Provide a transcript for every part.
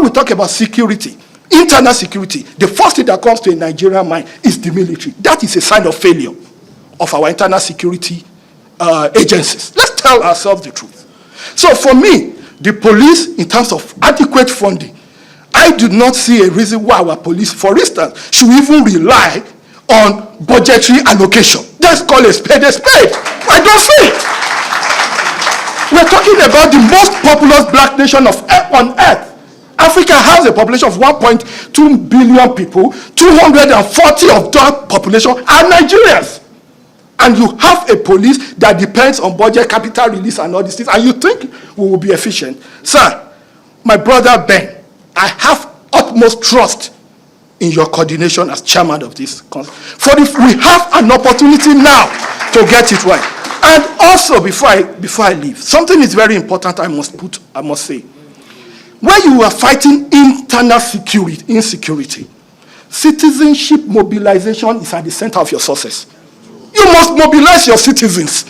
we talk about security, internal security, the first thing that comes to a Nigerian mind is the military. That is a sign of failure of our internal security agencies. Let's tell ourselves the truth. So for me, the police, in terms of adequate funding, I do not see a reason why our police, for instance, should even rely on budgetary allocation. Let's call a spade a spade. I don't see it. We're talking about the most populous black nation on earth. Africa has a population of 1.2 billion people. 240 of that population are Nigerians. And you have a police that depends on budget, capital release, and all these things, and you think we will be efficient. Sir, my brother Ben, I have utmost trust in your coordination as chairman of this council. For if we have an opportunity now to get it right. And also, before I leave, something is very important I must say. When you are fighting internal insecurity, citizenship mobilization is at the center of your success. You must mobilize your citizens.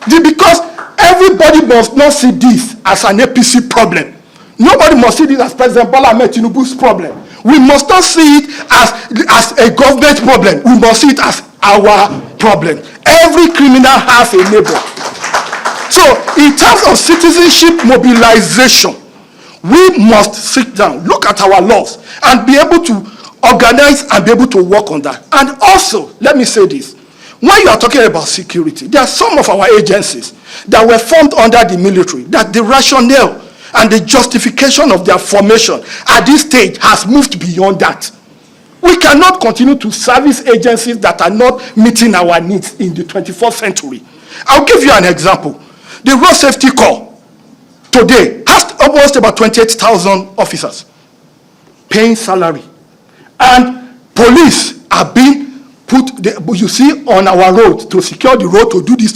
Because everybody must not see this as an APC problem. Nobody must see this as President Bola Ahmed Tinubu's problem. We must not see it as a government problem. We must see it as our problem. Every criminal has a neighbor. So, in terms of citizenship mobilization, we must sit down, look at our laws, and be able to organize and be able to work on that. And also, let me say this. When you are talking about security, there are some of our agencies that were formed under the military, that the rationale and the justification of their formation at this stage has moved beyond that. We cannot continue to service agencies that are not meeting our needs in the 21st century. I'll give you an example. The Road Safety Corps today has almost about 28,000 officers paying salary. And police are being put, you see, on our road to secure the road, to do this,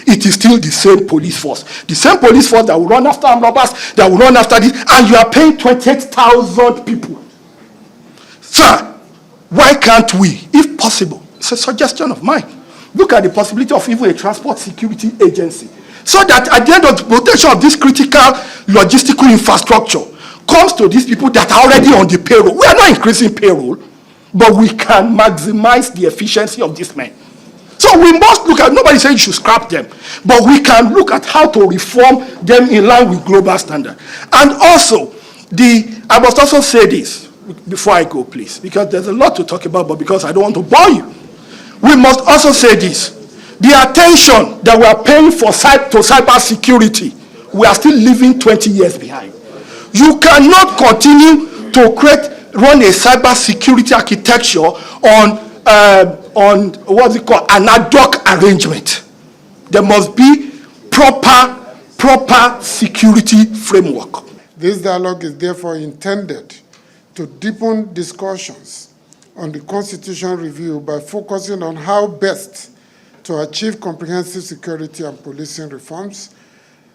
it is still the same police force. The same police force that will run after armed robbers, that will run after this, and you are paying 28,000 people. Sir, why can't we, if possible, it's a suggestion of mine, look at the possibility of even a transport security agency, so that at the end of the protection of this critical logistical infrastructure comes to these people that are already on the payroll. We are not increasing payroll, but we can maximize the efficiency of these men. So we must look at, nobody says you should scrap them, but we can look at how to reform them in line with global standard. And also, I must also say this before I go, please, because there's a lot to talk about, but because I don't want to bore you. We must also say this. The attention that we are paying to cyber security, we are still living 20 years behind. You cannot continue to run a cyber security architecture on what's it called, an ad hoc arrangement. There must be proper security framework. This dialogue is therefore intended to deepen discussions on the Constitution review by focusing on how best to achieve comprehensive security and policing reforms,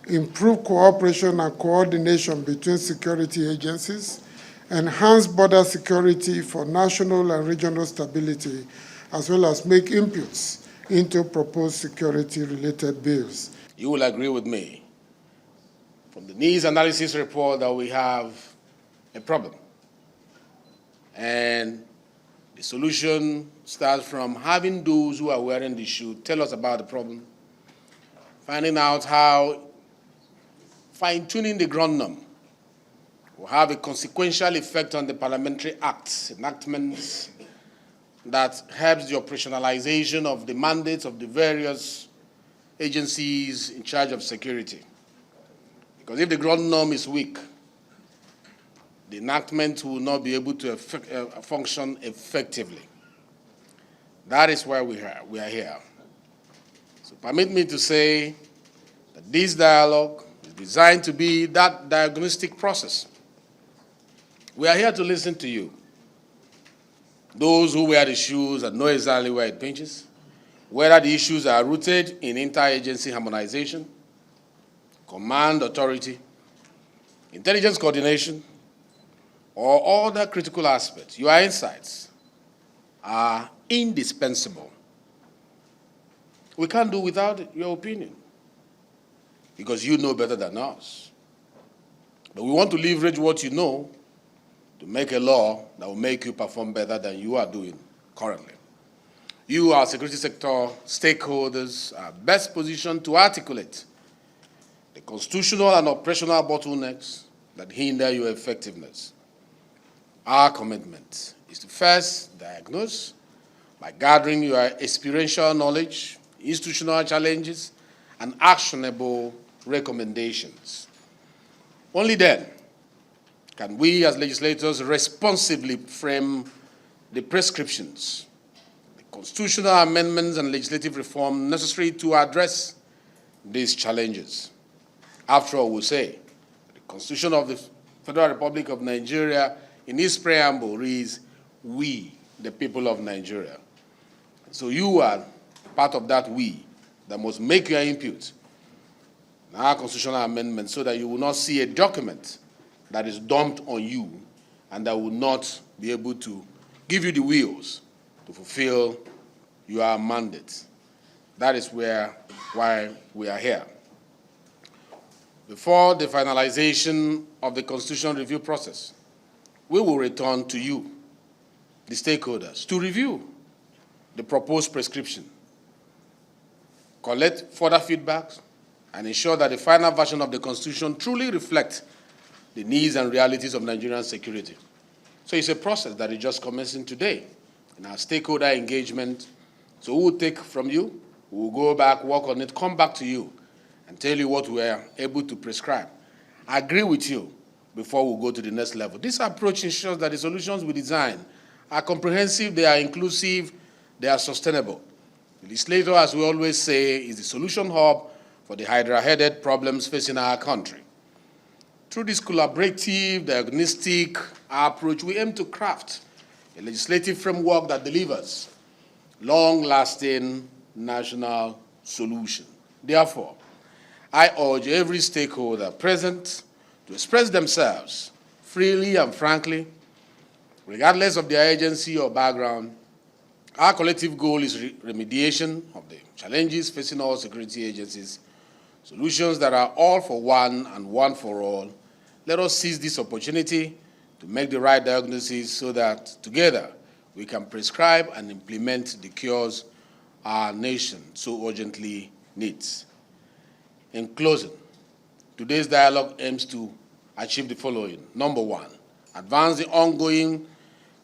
improve cooperation and coordination between security agencies, enhance border security for national and regional stability, as well as make inputs into proposed security-related bills. You will agree with me from the needs analysis report that we have a problem. And the solution starts from having those who are wearing the shoe tell us about the problem, finding out how fine-tuning the ground will have a consequential effect on the parliamentary acts, enactments that helps the operationalization of the mandates of the various agencies in charge of security. Because if the ground norm is weak, the enactment will not be able to function effectively. That is why we are here. So permit me to say that this dialogue is designed to be that diagnostic process. We are here to listen to you. Those who wear the shoes and know exactly where it pinches, whether the issues are rooted in inter-agency harmonization, command authority, intelligence coordination, or other critical aspects. Your insights are indispensable. We can't do without your opinion, because you know better than us But we want to leverage what you know to make a law that will make you perform better than you are doing currently. You, our security sector stakeholders, are best positioned to articulate the constitutional and operational bottlenecks that hinder your effectiveness. Our commitment is to first diagnose by gathering your experiential knowledge, institutional challenges, and actionable recommendations. Only then can we as legislators responsibly frame the prescriptions, the constitutional amendments and legislative reform necessary to address these challenges. After all, we say the Constitution of the Federal Republic of Nigeria in its preamble reads, "We, the people of Nigeria." So you are part of that "we" that must make your input in our constitutional amendment so that you will not see a document that is dumped on you and that will not be able to give you the wheels to fulfill your mandate. That is why we are here. Before the finalization of the constitutional review process, we will return to you, the stakeholders, to review the proposed prescription, collect further feedbacks, and ensure that the final version of the Constitution truly reflects the needs and realities of Nigerian security. So it's a process that is just commencing today in our stakeholder engagement. So we will take from you, we will go back, work on it, come back to you, and tell you what we are able to prescribe. I agree with you before we go to the next level. This approach ensures that the solutions we design are comprehensive, they are inclusive, they are sustainable. The legislator, as we always say, is the solution hub for the hydra-headed problems facing our country. Through this collaborative, diagnostic approach, we aim to craft a legislative framework that delivers long-lasting national solution. Therefore, I urge every stakeholder present to express themselves freely and frankly, regardless of their agency or background. Our collective goal is remediation of the challenges facing all security agencies, solutions that are all for one and one for all. Let us seize this opportunity to make the right diagnosis so that together we can prescribe and implement the cures our nation so urgently needs. In closing, today's dialogue aims to achieve the following. Number one, advance the ongoing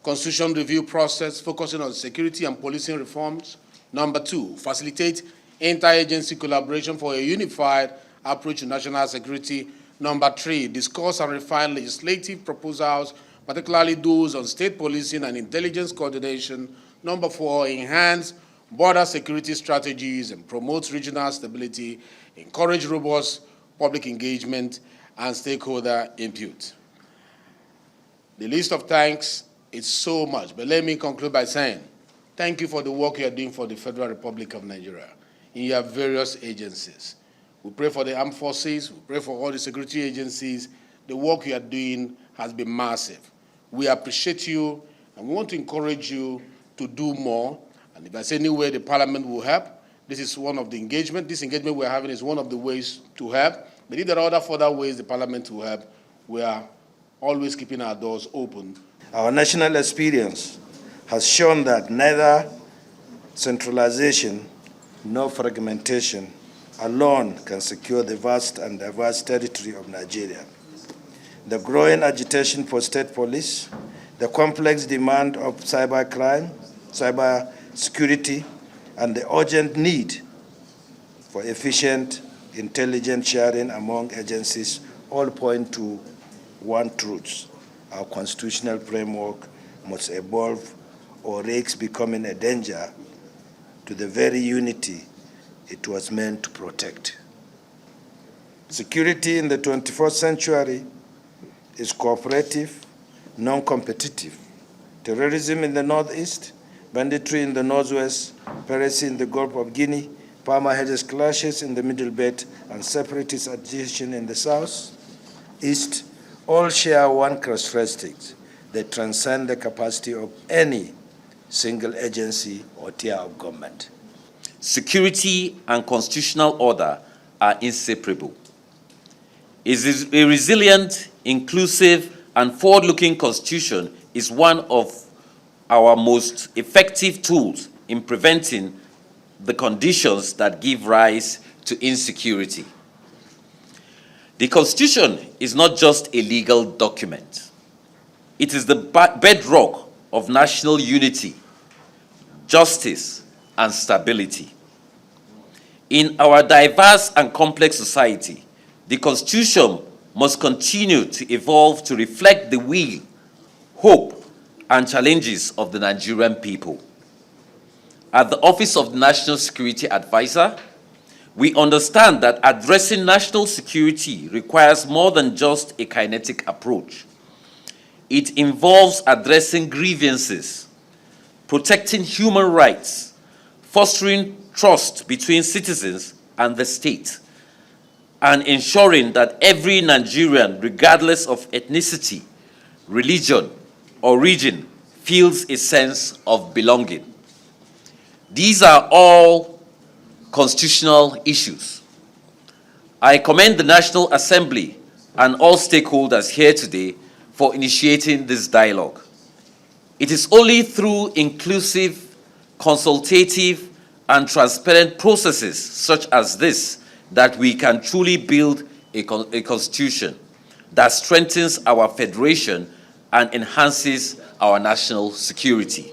constitution review process focusing on security and policing reforms. Number two, facilitate interagency collaboration for a unified approach to national security. Number three, discuss and refine legislative proposals, particularly those on state policing and intelligence coordination. Number four, enhance border security strategies and promote regional stability, encourage robust public engagement and stakeholder input. The list of thanks is so much, but let me conclude by saying thank you for the work you are doing for the Federal Republic of Nigeria in your various agencies. We pray for the armed forces, we pray for all the security agencies. The work you are doing has been massive. We appreciate you, and we want to encourage you to do more. And if there's any way the Parliament will help, this is one of the engagement. This engagement we're having is one of the ways to help. But if there are other further ways the Parliament will help, we are always keeping our doors open. Our national experience has shown that neither centralization nor fragmentation alone can secure the vast and diverse territory of Nigeria. The growing agitation for state police, the complex demand of cybercrime, cyber security, and the urgent need for efficient intelligence sharing among agencies all point to one truth. Our constitutional framework must evolve or risks becoming a danger to the very unity it was meant to protect. Security in the 21st century is cooperative, non-competitive. Terrorism in the northeast, banditry in the northwest, piracy in the Gulf of Guinea, Palmer-Hedges clashes in the Middle Belt, and separatist agitation in the south, east, all share one characteristic: they transcend the capacity of any single agency or tier of government. Security and constitutional order are inseparable. A resilient, inclusive, and forward-looking constitution is one of our most effective tools in preventing the conditions that give rise to insecurity. The Constitution is not just a legal document. It is the bedrock of national unity, justice, and stability. In our diverse and complex society, the Constitution must continue to evolve to reflect the will, hope, and challenges of the Nigerian people. At the Office of the National Security Advisor, we understand that addressing national security requires more than just a kinetic approach. It involves addressing grievances, protecting human rights, fostering trust between citizens and the state, and ensuring that every Nigerian, regardless of ethnicity, religion, or region, feels a sense of belonging. These are all constitutional issues. I commend the National Assembly and all stakeholders here today for initiating this dialogue. It is only through inclusive, consultative, and transparent processes such as this that we can truly build a constitution that strengthens our federation and enhances our national security.